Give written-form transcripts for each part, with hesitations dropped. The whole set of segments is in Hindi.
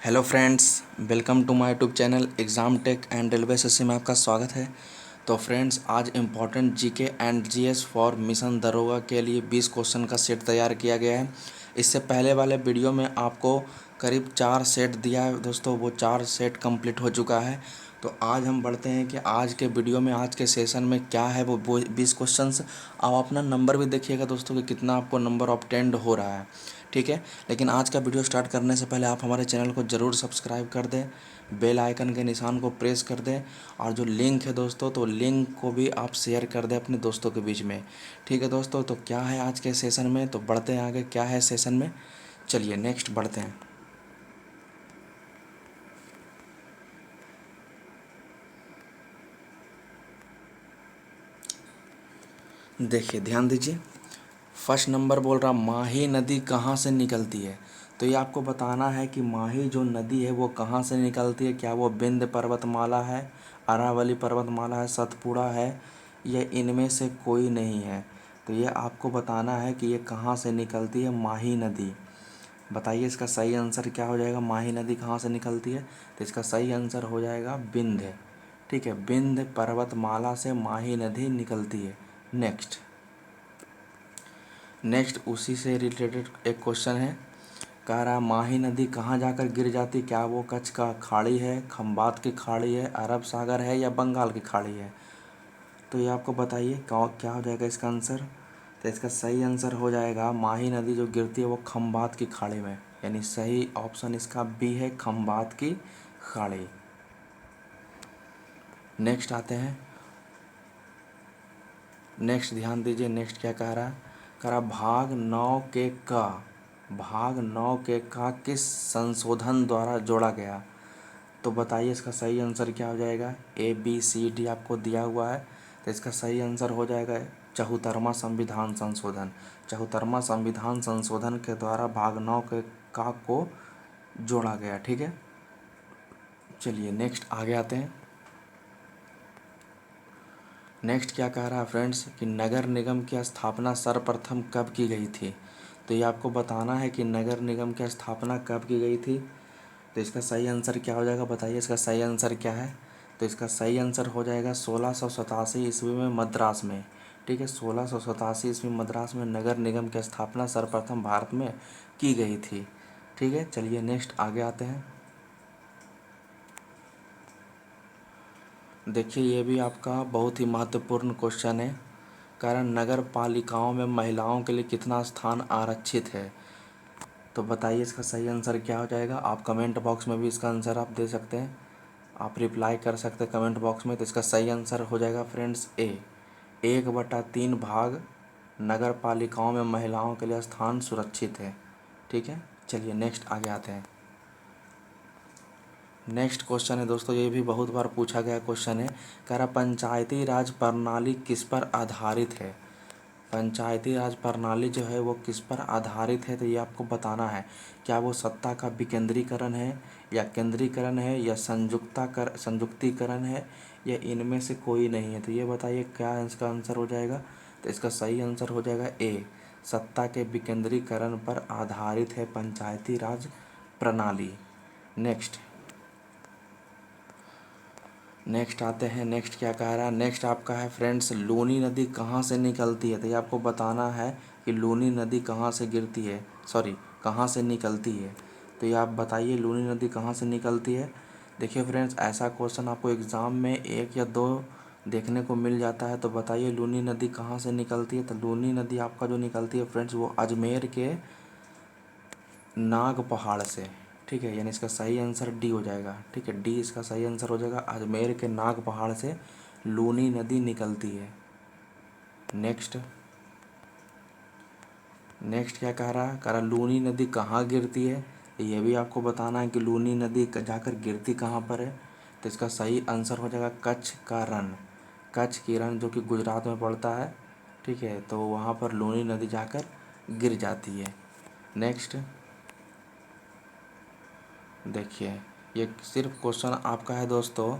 Hello friends, welcome to my YouTube channel exam tech and railway SSC में आपका स्वागत है। तो फ्रेंड्स, आज important GK and GS for mission दरोगा के लिए 20 क्वेश्चन का सेट तैयार किया गया है। इससे पहले वाले वीडियो में आपको करीब 4 सेट दिया है दोस्तों, वो 4 सेट कंप्लीट हो चुका है। तो आज हम बढ़ते हैं कि आज के वीडियो में, आज के सेशन में क्या है वो 20 क्वेश्चंस। आप अपना नंबर भी देखिएगा दोस्तों कि कितना आपको नंबर ऑब्टेंड हो रहा है, ठीक है। लेकिन आज का वीडियो स्टार्ट करने से पहले आप हमारे चैनल को ज़रूर सब्सक्राइब कर दें, बेल आइकन के निशान को प्रेस कर दें, और जो लिंक है दोस्तों, तो लिंक को भी आप शेयर कर दें अपने दोस्तों के बीच में, ठीक है दोस्तों। तो क्या है आज के सेशन में, तो बढ़ते हैं आगे, क्या है सेशन में, चलिए नेक्स्ट बढ़ते हैं। देखिए, ध्यान दीजिए। फर्स्ट नंबर बोल रहा, माही नदी कहाँ से निकलती है। तो ये आपको बताना है कि माही जो नदी है वो कहाँ से निकलती है। क्या वो विंध्य पर्वतमाला है, अरावली पर्वतमाला है, सतपुड़ा है, या इनमें से कोई नहीं है। तो ये आपको बताना है कि ये कहाँ से निकलती है, माही नदी। बताइए इसका सही आंसर क्या हो जाएगा। माही नदी कहाँ से निकलती है, तो इसका सही आंसर हो जाएगा विंध्य, ठीक है। विंध्य पर्वतमाला से माही नदी निकलती है। नेक्स्ट उसी से रिलेटेड एक क्वेश्चन है। कह रहा, माही नदी कहाँ जाकर गिर जाती। क्या वो कच्छ का खाड़ी है, खंबात की खाड़ी है, अरब सागर है, या बंगाल की खाड़ी है। तो ये आपको बताइए क्या हो जाएगा इसका आंसर। तो इसका सही आंसर हो जाएगा, माही नदी जो गिरती है वो खंबात की खाड़ी में, यानी सही ऑप्शन इसका बी है, खंबात की खाड़ी। नेक्स्ट आते हैं। नेक्स्ट ध्यान दीजिए, नेक्स्ट क्या कह रहा है। कह रहा, भाग 9 के का किस संशोधन द्वारा जोड़ा गया। तो बताइए इसका सही आंसर क्या हो जाएगा। ए बी सी डी आपको दिया हुआ है, तो इसका सही आंसर हो जाएगा 74वां संविधान संशोधन। 74वां संविधान संशोधन के द्वारा भाग 9 के का को जोड़ा गया, ठीक है। चलिए नेक्स्ट आगे आते हैं। नेक्स्ट क्या कह रहा है फ्रेंड्स कि नगर निगम की स्थापना सर्वप्रथम कब की गई थी। तो ये आपको बताना है कि नगर निगम की स्थापना कब की गई थी। तो इसका सही आंसर क्या हो जाएगा, बताइए इसका सही आंसर क्या है। तो इसका सही आंसर हो जाएगा 1687 ईस्वी में मद्रास में, ठीक है। 1687 ईस्वी मद्रास में नगर निगम की स्थापना सर्वप्रथम भारत में की गई थी, ठीक है। चलिए नेक्स्ट आगे आते हैं। देखिए, ये भी आपका बहुत ही महत्वपूर्ण क्वेश्चन है। कारण नगर पालिकाओं में महिलाओं के लिए कितना स्थान आरक्षित है। तो बताइए इसका सही आंसर क्या हो जाएगा। आप कमेंट बॉक्स में भी इसका आंसर आप दे सकते हैं, आप रिप्लाई कर सकते हैं कमेंट बॉक्स में। तो इसका सही आंसर हो जाएगा फ्रेंड्स ए, 1/3 भाग नगर पालिकाओं में महिलाओं के लिए स्थान सुरक्षित है, ठीक है। चलिए नेक्स्ट आगे आते हैं। नेक्स्ट क्वेश्चन है दोस्तों, ये भी बहुत बार पूछा गया क्वेश्चन है। कह रहा, पंचायती राज प्रणाली किस पर आधारित है। पंचायती राज प्रणाली जो है वो किस पर आधारित है, तो ये आपको बताना है। क्या वो सत्ता का विकेंद्रीकरण है, या केंद्रीकरण है, या संयुक्तिकरण है, या इनमें से कोई नहीं है। तो ये बताइए क्या इसका आंसर हो जाएगा। तो इसका सही आंसर हो जाएगा ए, सत्ता के विकेंद्रीकरण पर आधारित है पंचायती राज प्रणाली। नेक्स्ट आते हैं। नेक्स्ट क्या कह रहा है। नेक्स्ट आपका है फ्रेंड्स, लूनी नदी कहाँ से निकलती है। तो ये आपको बताना है कि लूनी नदी कहाँ से गिरती है, सॉरी कहाँ से निकलती है। तो ये आप बताइए लूनी नदी कहाँ से निकलती है। देखिए फ्रेंड्स, ऐसा क्वेश्चन आपको एग्ज़ाम में 1 या 2 देखने को मिल जाता है। तो बताइए लूनी नदी कहाँ से निकलती है। तो लूनी नदी आपका जो निकलती है फ्रेंड्स, वो अजमेर के नाग पहाड़ से, ठीक है। यानी इसका सही आंसर डी हो जाएगा, ठीक है। डी इसका सही आंसर हो जाएगा, अजमेर के नाग पहाड़ से लूनी नदी निकलती है। नेक्स्ट नेक्स्ट क्या कह रहा लूनी नदी कहाँ गिरती है। ये भी आपको बताना है कि लूनी नदी जाकर गिरती कहाँ पर है। तो इसका सही आंसर हो जाएगा कच्छ का रण। कच्छ की रण जो कि गुजरात में पड़ता है, ठीक है। तो वहाँ पर लूनी नदी जाकर गिर जाती है। नेक्स्ट देखिए, ये सिर्फ क्वेश्चन आपका है दोस्तों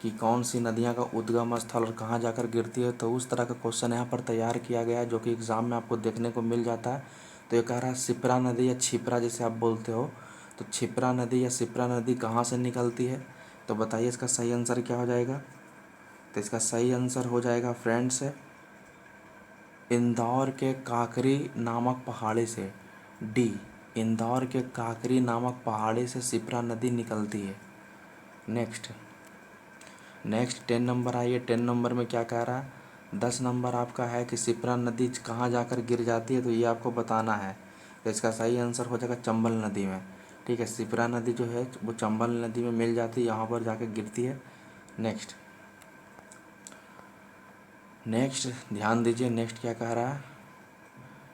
कि कौन सी नदियाँ का उद्गम स्थल और कहाँ जाकर गिरती है। तो उस तरह का क्वेश्चन यहाँ पर तैयार किया गया है जो कि एग्ज़ाम में आपको देखने को मिल जाता है। तो ये कह रहा है सिप्रा नदी या छिप्रा जिसे आप बोलते हो, तो क्षिप्रा नदी या शिप्रा नदी कहाँ से निकलती है? तो बताइए इसका सही आंसर क्या हो जाएगा? तो इसका सही आंसर हो जाएगा फ्रेंड्स इंदौर के काकरी नामक पहाड़ी से। डी, इंदौर के काकरी नामक पहाड़ी से शिप्रा नदी निकलती है। नेक्स्ट 10 नंबर आइए। 10 नंबर में क्या कह रहा है? 10 नंबर आपका है कि शिप्रा नदी कहाँ जाकर गिर जाती है, तो ये आपको बताना है। तो इसका सही आंसर हो जाएगा चंबल नदी में। ठीक है, शिप्रा नदी जो है वो चंबल नदी में मिल जाती है, यहाँ पर जाकर गिरती है। नेक्स्ट ध्यान दीजिए, नेक्स्ट क्या कह रहा है?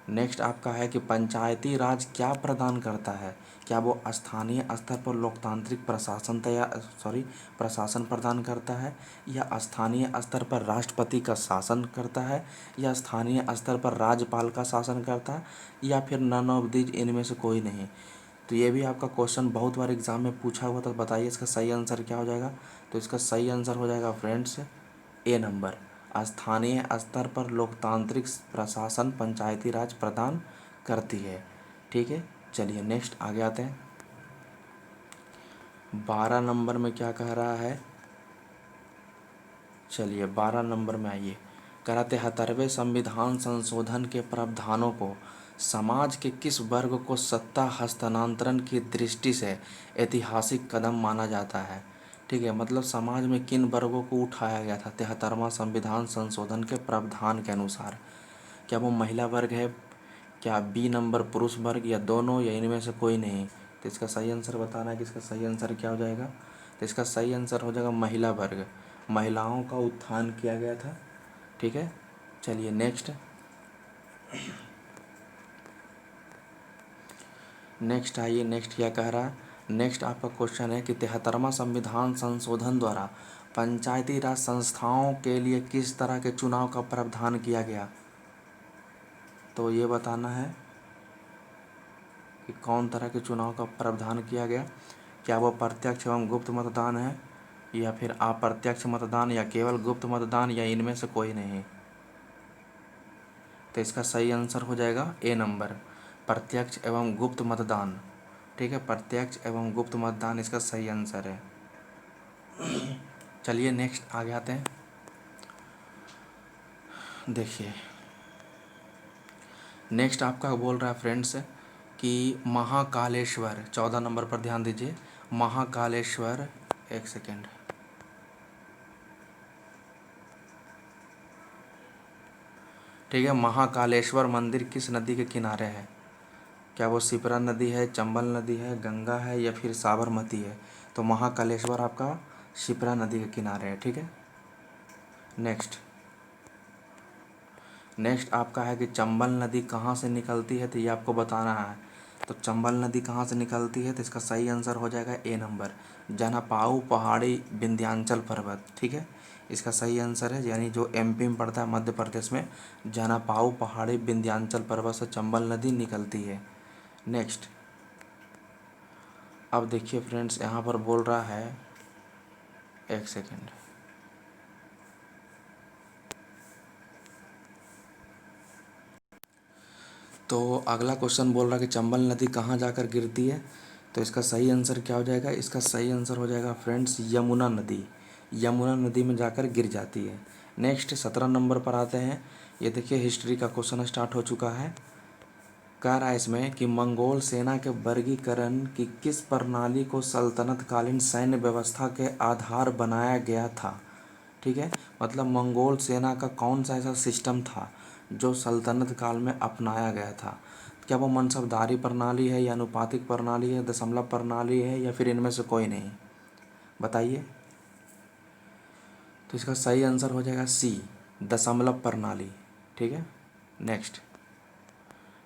नेक्स्ट आपका है कि पंचायती राज क्या प्रदान करता है? क्या वो स्थानीय स्तर पर लोकतांत्रिक प्रशासन प्रदान करता है, या स्थानीय स्तर पर राष्ट्रपति का शासन करता है, या स्थानीय स्तर पर राज्यपाल का शासन करता है, या फिर नन ऑफ दीज, इनमें से कोई नहीं? तो ये भी आपका क्वेश्चन बहुत बार एग्जाम में पूछा हुआ, तो बताइए इसका सही आंसर क्या हो जाएगा? तो इसका सही आंसर हो जाएगा फ्रेंड्स ए नंबर, स्थानीय स्तर पर लोकतांत्रिक प्रशासन पंचायती राज प्रदान करती है। ठीक है, चलिए नेक्स्ट आगे आते हैं। 12 नंबर में क्या कह रहा है? चलिए 12 नंबर में आइए। कह 73वें संविधान संशोधन के प्रावधानों को समाज के किस वर्ग को सत्ता हस्तांतरण की दृष्टि से ऐतिहासिक कदम माना जाता है? ठीक है, मतलब समाज में किन वर्गों को उठाया गया था 73वां संविधान संशोधन के प्रावधान के अनुसार? क्या वो महिला वर्ग है, क्या बी नंबर पुरुष वर्ग, या दोनों, या इनमें से कोई नहीं? तो इसका सही आंसर बताना है कि इसका सही आंसर क्या हो जाएगा? तो इसका सही आंसर हो जाएगा महिला वर्ग। महिलाओं का उत्थान किया गया था। ठीक है, चलिए नेक्स्ट आइए। नेक्स्ट क्या कह रहा है? नेक्स्ट आपका क्वेश्चन है कि 73वां संविधान संशोधन द्वारा पंचायती राज संस्थाओं के लिए किस तरह के चुनाव का प्रावधान किया गया? तो ये बताना है कि कौन तरह के चुनाव का प्रावधान किया गया। क्या वो प्रत्यक्ष एवं गुप्त मतदान है, या फिर अप्रत्यक्ष मतदान, या केवल गुप्त मतदान, या इनमें से कोई नहीं? तो इसका सही आंसर हो जाएगा ए नंबर, प्रत्यक्ष एवं गुप्त मतदान। ठीक है, प्रत्यक्ष एवं गुप्त मतदान इसका सही आंसर है। चलिए नेक्स्ट आगे आते हैं। देखिए नेक्स्ट आपका बोल रहा है फ्रेंड्स कि महाकालेश्वर, 14 नंबर पर ध्यान दीजिए। महाकालेश्वर, एक सेकेंड। ठीक है, महाकालेश्वर मंदिर किस नदी के किनारे है? क्या वो शिप्रा नदी है, चंबल नदी है, गंगा है, या फिर साबरमती है? तो महाकालेश्वर आपका शिप्रा नदी के किनारे है। ठीक है, नेक्स्ट आपका है कि चंबल नदी कहाँ से निकलती है, तो ये आपको बताना है। तो चंबल नदी कहाँ से निकलती है? तो इसका सही आंसर हो जाएगा ए नंबर, जनापाऊ पहाड़ी विंध्याचल पर्वत। ठीक है, इसका सही आंसर है, यानी जो एमपी में पड़ता है, मध्य प्रदेश में, जनापाऊ पहाड़ी विंध्याचल पर्वत से चंबल नदी निकलती है। नेक्स्ट अब देखिए फ्रेंड्स, यहाँ पर बोल रहा है, एक सेकेंड। तो अगला क्वेश्चन बोल रहा है कि चंबल नदी कहाँ जाकर गिरती है? तो इसका सही आंसर क्या हो जाएगा? इसका सही आंसर हो जाएगा फ्रेंड्स यमुना नदी। यमुना नदी में जाकर गिर जाती है। नेक्स्ट 17 नंबर पर आते हैं। ये देखिए हिस्ट्री का क्वेश्चन स्टार्ट हो चुका है। कह रहा है इसमें कि मंगोल सेना के वर्गीकरण की किस प्रणाली को सल्तनत कालीन सैन्य व्यवस्था के आधार बनाया गया था? ठीक है, मतलब मंगोल सेना का कौन सा ऐसा सिस्टम था जो सल्तनत काल में अपनाया गया था? क्या वो मनसबदारी प्रणाली है, या अनुपातिक प्रणाली है, दशमलव प्रणाली है, या फिर इनमें से कोई नहीं? बताइए। तो इसका सही आंसर हो जाएगा सी, दशमलव प्रणाली। ठीक है,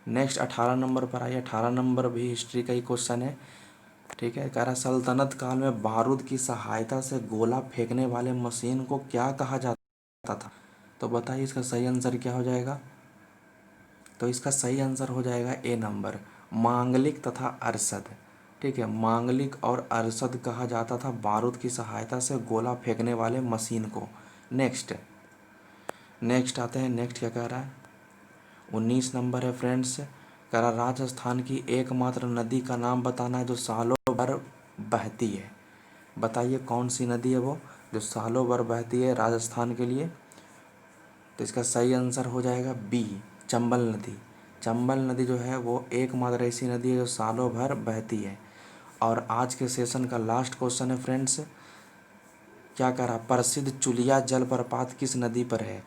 नेक्स्ट 18 नंबर पर आइए। 18 नंबर भी हिस्ट्री का ही क्वेश्चन है। ठीक है, कह रहा सल्तनत काल में बारूद की सहायता से गोला फेंकने वाले मशीन को क्या कहा जाता था? तो बताइए इसका सही आंसर क्या हो जाएगा? तो इसका सही आंसर हो जाएगा ए नंबर, मांगलिक तथा अरशद। ठीक है, मांगलिक और अरशद कहा जाता था बारूद की सहायता से गोला फेंकने वाले मशीन को। नेक्स्ट आते हैं। नेक्स्ट क्या कह रहा है? 19 नंबर है फ्रेंड्स। कह रहा राजस्थान की एकमात्र नदी का नाम बताना है जो सालों भर बहती है। बताइए कौन सी नदी है वो जो सालों भर बहती है राजस्थान के लिए। तो इसका सही आंसर हो जाएगा बी, चंबल नदी। चंबल नदी जो है वो एकमात्र ऐसी नदी है जो सालों भर बहती है। और आज के सेशन का लास्ट क्वेश्चन है फ्रेंड्स, क्या कह रहा प्रसिद्ध चुलिया जलप्रपात किस नदी पर है।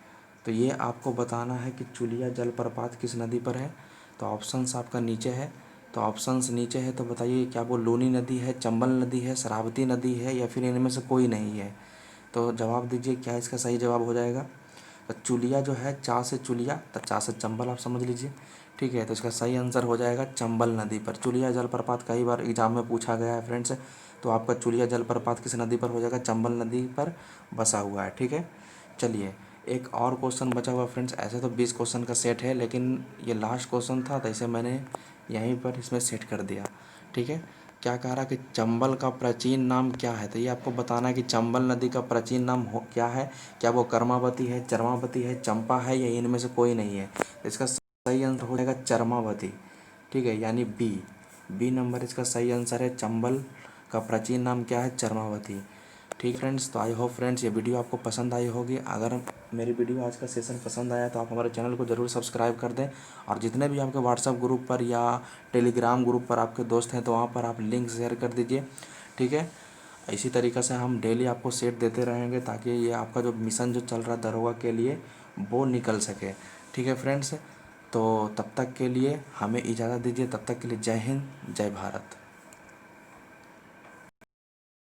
तो ये आपको बताना है कि चुलिया जलप्रपात किस नदी पर है। तो ऑप्शंस आपका नीचे है। तो ऑप्शंस नीचे है, तो बताइए क्या वो लूनी नदी है, चंबल नदी है, शरावती नदी है, या फिर इनमें से कोई नहीं है। तो जवाब दीजिए क्या इसका सही जवाब हो जाएगा। तो चुलिया जो है चा से चुलिया, तो चा से चंबल आप समझ लीजिए। ठीक है, तो इसका सही आंसर हो जाएगा चंबल नदी पर। चुलिया जलप्रपात कई बार एग्जाम में पूछा गया है फ्रेंड्स। तो आपका चुलिया जलप्रपात किस नदी पर हो जाएगा, चंबल नदी पर बसा हुआ है। ठीक है, चलिए एक और क्वेश्चन बचा हुआ फ्रेंड्स। ऐसे तो 20 क्वेश्चन का सेट है, लेकिन ये लास्ट क्वेश्चन था तो इसे मैंने यहीं पर इसमें सेट कर दिया। ठीक है, क्या कह रहा कि चंबल का प्राचीन नाम क्या है। तो ये आपको बताना है कि चंबल नदी का प्राचीन नाम हो क्या है। क्या वो कर्मावती है, चरमावती है, चंपा है, या इनमें से कोई नहीं है। इसका सही आंसर हो जाएगा चरमावती। ठीक है, यानी बी, बी नंबर इसका सही आंसर है। चंबल का प्राचीन नाम क्या है, चरमावती। ठीक फ्रेंड्स, तो आई होप फ्रेंड्स ये वीडियो आपको पसंद आई होगी। अगर मेरी वीडियो आज का सेशन पसंद आया तो आप हमारे चैनल को ज़रूर सब्सक्राइब कर दें। और जितने भी आपके व्हाट्सएप ग्रुप पर या टेलीग्राम ग्रुप पर आपके दोस्त हैं तो वहाँ पर आप लिंक शेयर कर दीजिए। ठीक है, इसी तरीक़े से हम डेली आपको सेट देते रहेंगे ताकि ये आपका जो मिशन जो चल रहा है दरोगा के लिए वो निकल सके। ठीक है फ्रेंड्स, तो तब तक के लिए हमें इजाज़त दीजिए। तब तक के लिए जय हिंद, जय भारत।